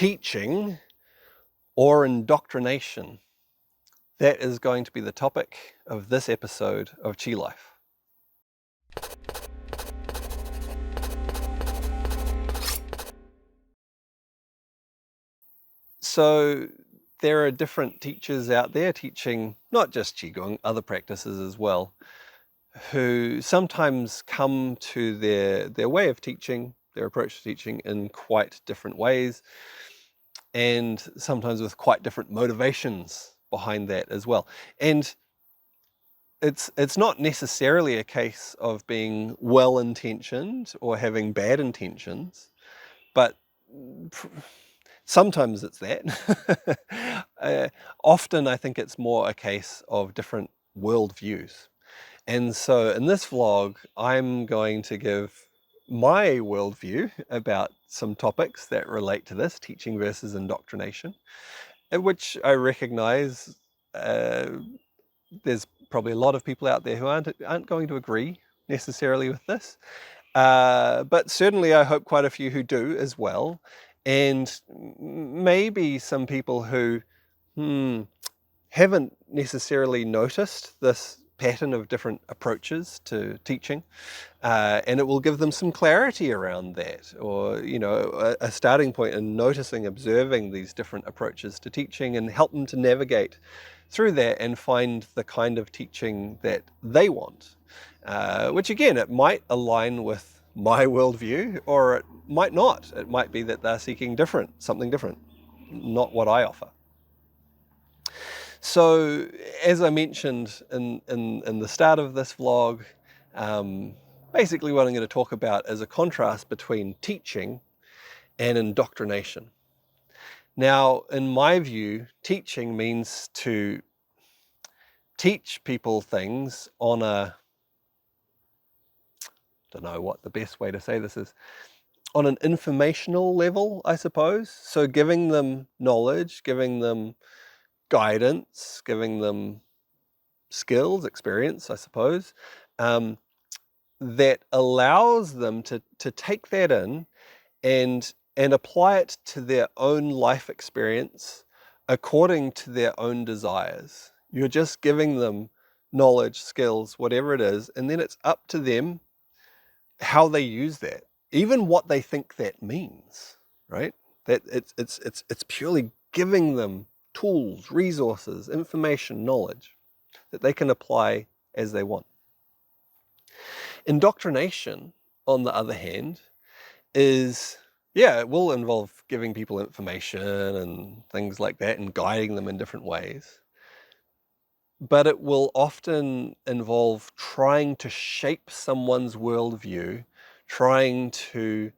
teaching or indoctrination? That is going to be the topic of this episode of Chi Life. So there are different teachers out there teaching not just Qigong, other practices as well, who sometimes come to their way of teaching, their approach to teaching in quite different ways, and sometimes with quite different motivations behind that as well. And it's not necessarily a case of being well-intentioned or having bad intentions, but sometimes it's that. Often I think it's more a case of different worldviews. And so in this vlog, I'm going to give my worldview about some topics that relate to this, teaching versus indoctrination, which I recognize there's probably a lot of people out there who aren't going to agree necessarily with this. But certainly I hope quite a few who do as well. And maybe some people who haven't necessarily noticed this pattern of different approaches to teaching, and it will give them some clarity around that, or a starting point in noticing, observing these different approaches to teaching, and help them to navigate through that and find the kind of teaching that they want, which again, it might align with my worldview, or it might not. It might be that they're seeking something different, not what I offer. So, as I mentioned in the start of this vlog, basically what I'm going to talk about is a contrast between teaching and indoctrination. Now, in my view, teaching means to teach people things on I don't know what the best way to say this is, on an informational level, I suppose. So giving them knowledge, giving them guidance, giving them skills, experience, I suppose, that allows them to take that in and apply it to their own life experience according to their own desires. You're just giving them knowledge, skills, whatever it is, and then it's up to them how they use that, even what they think that means, right? That it's purely giving them tools, resources, information, knowledge that they can apply as they want. Indoctrination, on the other hand, is, it will involve giving people information and things like that and guiding them in different ways. But it will often involve trying to shape someone's worldview, trying to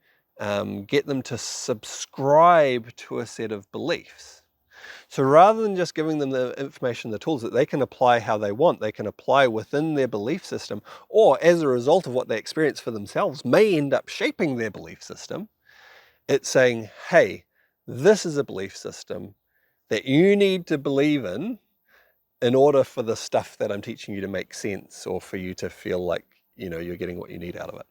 get them to subscribe to a set of beliefs. So rather than just giving them the information, the tools that they can apply how they want, they can apply within their belief system, or as a result of what they experience for themselves, may end up shaping their belief system. It's saying, hey, this is a belief system that you need to believe in order for the stuff that I'm teaching you to make sense, or for you to feel like, you're getting what you need out of it.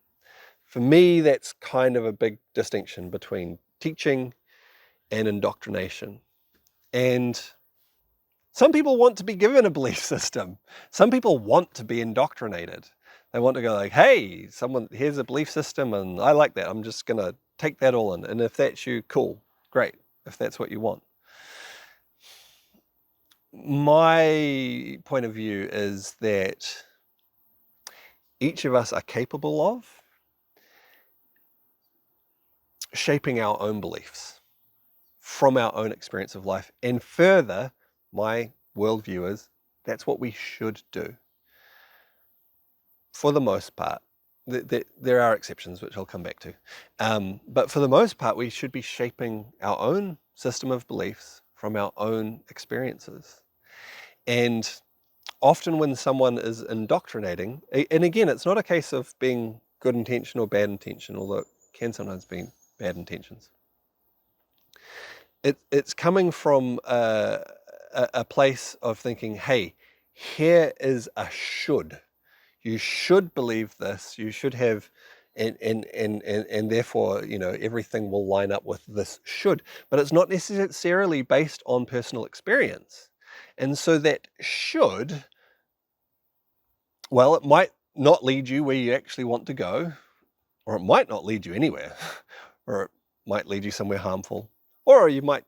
For me, that's kind of a big distinction between teaching and indoctrination. And some people want to be given a belief system. Some people want to be indoctrinated. They want to go like, hey, here's a belief system and I like that. I'm just going to take that all in. And if that's you, cool, great, if that's what you want. My point of view is that each of us are capable of shaping our own beliefs from our own experience of life. And further, my worldview is that's what we should do. For the most part. There are exceptions, which I'll come back to. But for the most part, we should be shaping our own system of beliefs from our own experiences. And often when someone is indoctrinating, and again, it's not a case of being good intention or bad intention, although it can sometimes be bad intentions. It's coming from a place of thinking, hey, here is a should. You should believe this. You should have, and therefore, everything will line up with this should, but it's not necessarily based on personal experience. And so that should, well, it might not lead you where you actually want to go, or it might not lead you anywhere, or it might lead you somewhere harmful, or you might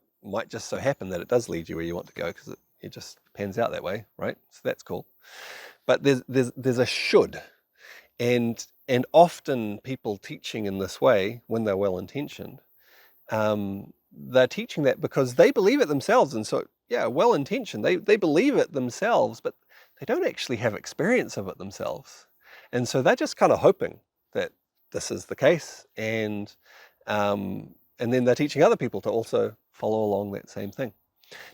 just so happen that it does lead you where you want to go because it just pans out that way, right? So that's cool. But there's a should, and often people teaching in this way, when they're well intentioned, they're teaching that because they believe it themselves, and so yeah, well intentioned, they believe it themselves, but they don't actually have experience of it themselves, and so they're just kind of hoping that this is the case, and then they're teaching other people to also follow along that same thing.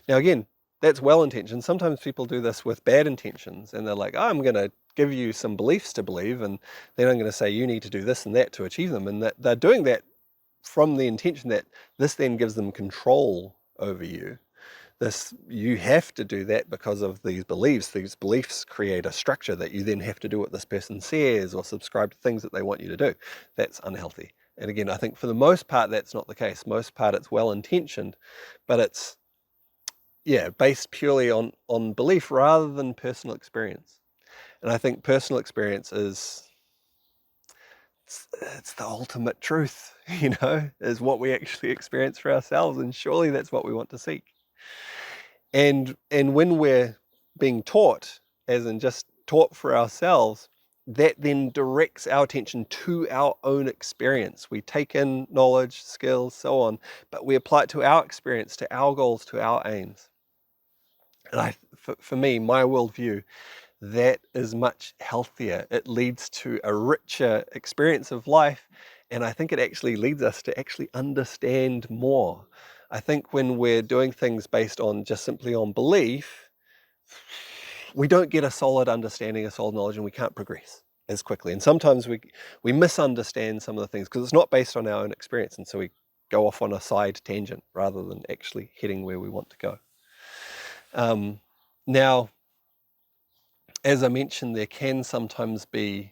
Now again, that's well intentioned. Sometimes people do this with bad intentions, and they're like, oh, I'm going to give you some beliefs to believe, and then I'm going to say you need to do this and that to achieve them, and that they're doing that from the intention that this then gives them control over you. You have to do that because of these beliefs. These beliefs create a structure that you then have to do what this person says or subscribe to things that they want you to do. That's unhealthy. And again, I think for the most part, that's not the case. Most part, it's well intentioned, but it's, based purely on belief rather than personal experience. And I think personal experience is, it's the ultimate truth, is what we actually experience for ourselves. And surely that's what we want to seek. And when we're being taught, as in just taught for ourselves, that then directs our attention to our own experience. We take in knowledge, skills, so on, but we apply it to our experience, to our goals, to our aims. And for me, my worldview, that is much healthier. It leads to a richer experience of life, and I think it actually leads us to actually understand more. I think when we're doing things based on just simply on belief, we don't get a solid understanding, a solid knowledge, and we can't progress as quickly. And sometimes we misunderstand some of the things because it's not based on our own experience, and so we go off on a side tangent rather than actually heading where we want to go. Now, as I mentioned, there can sometimes be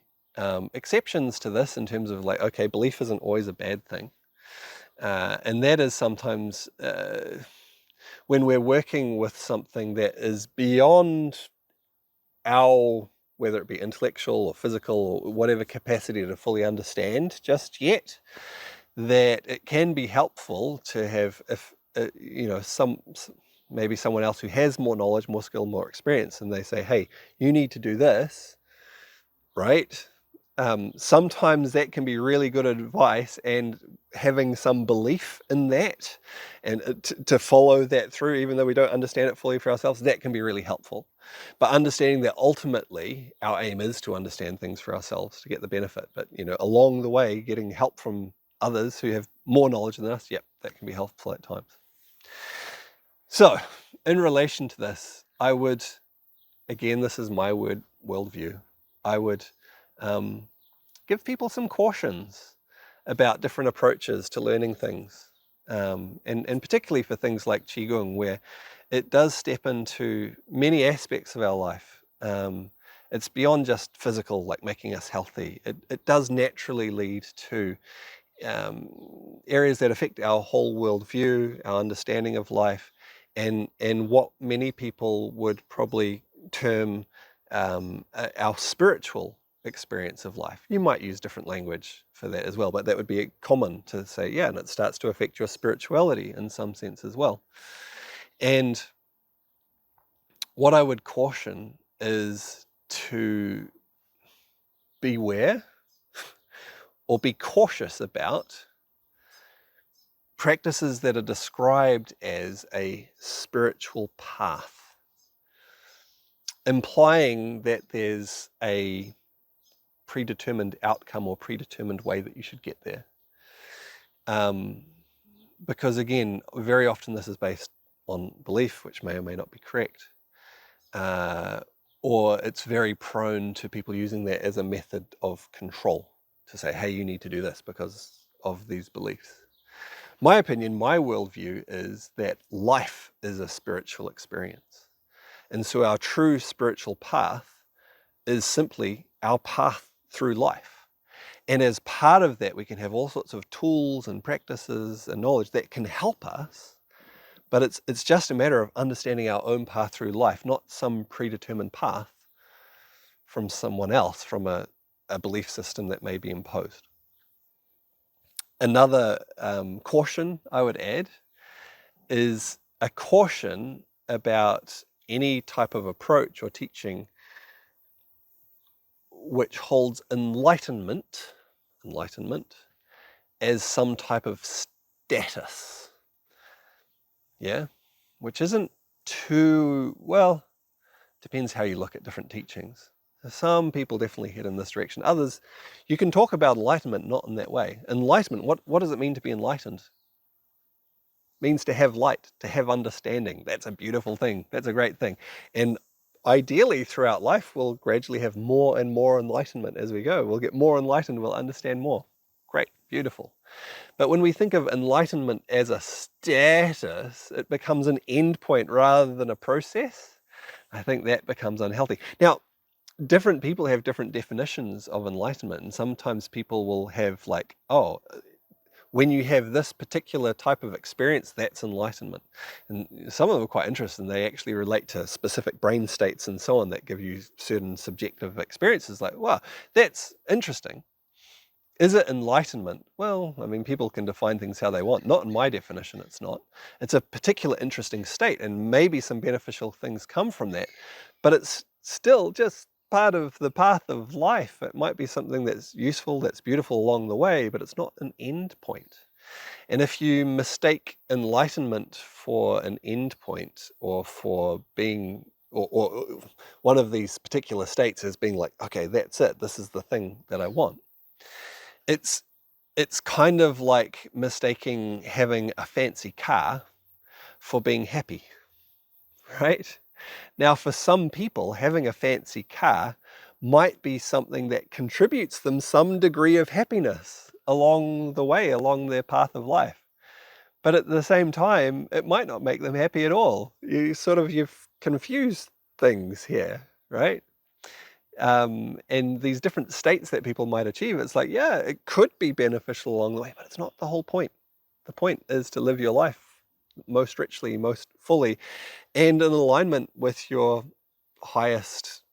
exceptions to this in terms of like, okay, belief isn't always a bad thing. And that is sometimes when we're working with something that is beyond our, whether it be intellectual or physical or whatever capacity to fully understand just yet, that it can be helpful to have, if maybe someone else who has more knowledge, more skill, more experience, and they say, hey, you need to do this, right? Sometimes that can be really good advice, and having some belief in that and to follow that through, even though we don't understand it fully for ourselves, that can be really helpful. But understanding that ultimately our aim is to understand things for ourselves to get the benefit. But, along the way, getting help from others who have more knowledge than us, that can be helpful at times. So, in relation to this, I would, again, this is my worldview, I would give people some cautions about different approaches to learning things, and particularly for things like Qigong, where it does step into many aspects of our life. It's beyond just physical, like making us healthy. It does naturally lead to areas that affect our whole worldview, our understanding of life, and what many people would probably term our spiritual experience of life. You might use different language for that as well, but that would be common to say, and it starts to affect your spirituality in some sense as well. And what I would caution is to beware or be cautious about practices that are described as a spiritual path, implying that there's a predetermined outcome or predetermined way that you should get there. Because again, very often this is based on belief, which may or may not be correct. Or it's very prone to people using that as a method of control to say, hey, you need to do this because of these beliefs. My opinion, my worldview is that life is a spiritual experience. And so our true spiritual path is simply our path through life. And as part of that, we can have all sorts of tools and practices and knowledge that can help us. But it's just a matter of understanding our own path through life, not some predetermined path from someone else, from a belief system that may be imposed. Another caution I would add is a caution about any type of approach or teaching which holds enlightenment as some type of status, yeah, which isn't too, well, depends how you look at different teachings. Some people definitely head in this direction. Others, you can talk about enlightenment not in that way. Enlightenment, what does it mean to be enlightened? It means to have light, to have understanding. That's a beautiful thing. That's a great thing. And ideally, throughout life, we'll gradually have more and more enlightenment as we go. We'll get more enlightened, we'll understand more. Great, beautiful. But when we think of enlightenment as a status, it becomes an endpoint rather than a process. I think that becomes unhealthy. Now, different people have different definitions of enlightenment, and sometimes people will have like, oh, when you have this particular type of experience, that's enlightenment. And some of them are quite interesting. They actually relate to specific brain states and so on that give you certain subjective experiences. Like, wow, that's interesting. Is it enlightenment? Well, I mean, people can define things how they want. Not in my definition, it's not. It's a particular interesting state, and maybe some beneficial things come from that. But it's still just part of the path of life. It might be something that's useful, that's beautiful along the way, but it's not an end point. And if you mistake enlightenment for an end point, or for being, or one of these particular states as being like, okay, that's it, this is the thing that I want. It's kind of like mistaking having a fancy car for being happy, right? Now, for some people, having a fancy car might be something that contributes them some degree of happiness along the way, along their path of life. But at the same time, it might not make them happy at all. You've confused things here, right? And these different states that people might achieve, it's like, yeah, it could be beneficial along the way, but it's not the whole point. The point is to live your life most richly, most fully, and in alignment with your highest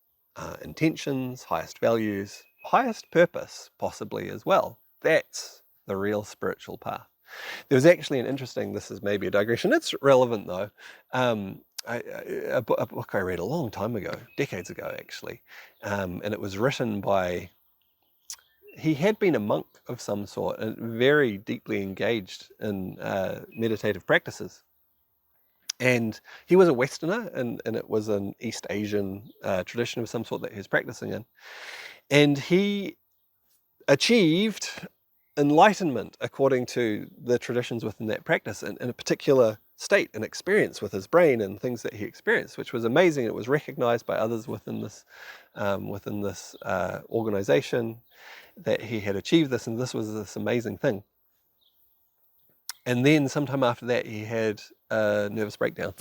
intentions, highest values, highest purpose, possibly as well. That's the real spiritual path. There was actually this is maybe a digression, it's relevant though. A book I read a long time ago, decades ago actually, and it was written by, he had been a monk of some sort and very deeply engaged in meditative practices. And he was a Westerner, and it was an East Asian tradition of some sort that he was practicing in. And he achieved enlightenment according to the traditions within that practice, in a particular state and experience with his brain and things that he experienced, which was amazing. It was recognized by others within this organization that he had achieved this, and this was this amazing thing. And then sometime after that, he had a nervous breakdown.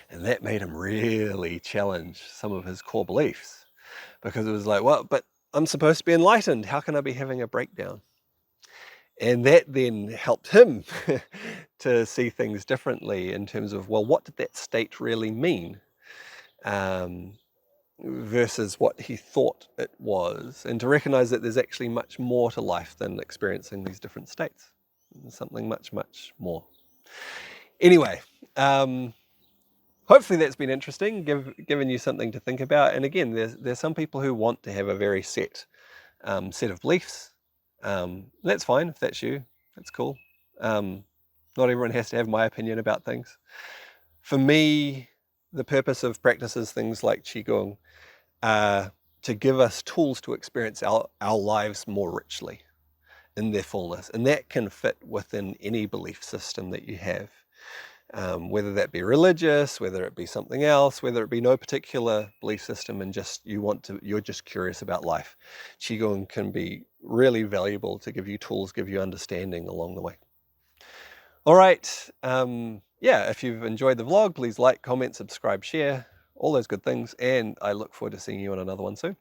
And that made him really challenge some of his core beliefs, because it was like, well, but I'm supposed to be enlightened. How can I be having a breakdown? And that then helped him to see things differently in terms of, well, what did that state really mean? Versus what he thought it was, and to recognize that there's actually much more to life than experiencing these different states. There's something much, much more. Anyway, hopefully that's been interesting, given you something to think about. And again, there's some people who want to have a very set of beliefs. That's fine if that's you. That's cool. Not everyone has to have my opinion about things. For me, the purpose of practices, things like Qigong, to give us tools to experience our lives more richly in their fullness. And that can fit within any belief system that you have. Whether that be religious, whether it be something else, whether it be no particular belief system and just you're just curious about life. Qigong can be really valuable to give you tools, give you understanding along the way. All right. Yeah, if you've enjoyed the vlog, please like, comment, subscribe, share, all those good things. And I look forward to seeing you on another one soon.